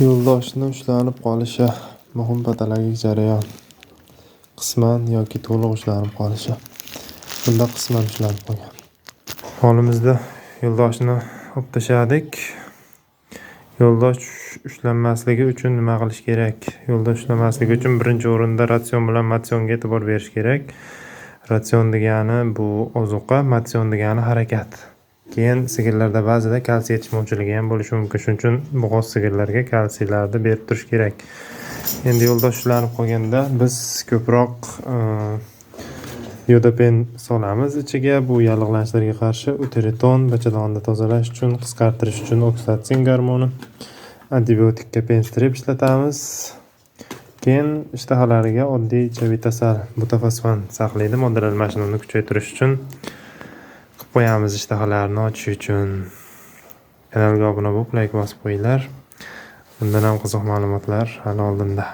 Yo'ldoshni ushlanib qolishi muhim patologik jarayon. Qisman yoki to'liq ushlanib qolishi. Bunda qisman ushlanib qolgan. Holimizda yo'ldoshni olib tashladik. Yo'ldosh ushlanmasligi uchun nima qilish kerak? Yo'ldosh ushlanmasligi uchun birinchi o'rinda ratsion bilan motsionga e'tibor berish kerak. Ratsion degani bu ozuqa, motsion degani harakat. Keyin sigirlarda ba'zida kalsiy yetishmovchiligi ham bo'lishi mumkin. Shuning uchun bo'g'oz sigirlarga kalsiylarni berib turish kerak. Endi yo'ldosh ushlanib qolganda biz ko'proq iodopen solamiz ichiga. Bu yallig'lanishlarga qarshi uteriton, bachadonni tozalash uchun, qisqartirish uchun oksidotsin gormoni. Antibiotikka penstrep ishlatamiz. Keyin ishtahalariga oddiy chavitasal, butafosfan saqlaydi moddalar almashinuvini kuchaytirish uchun qo'yamiz ishtahalarni ochish uchun. Kanalga obuna bo'lib, like bosib qo'yinglar. Bundan ham qiziq ma'lumotlar hali oldinda.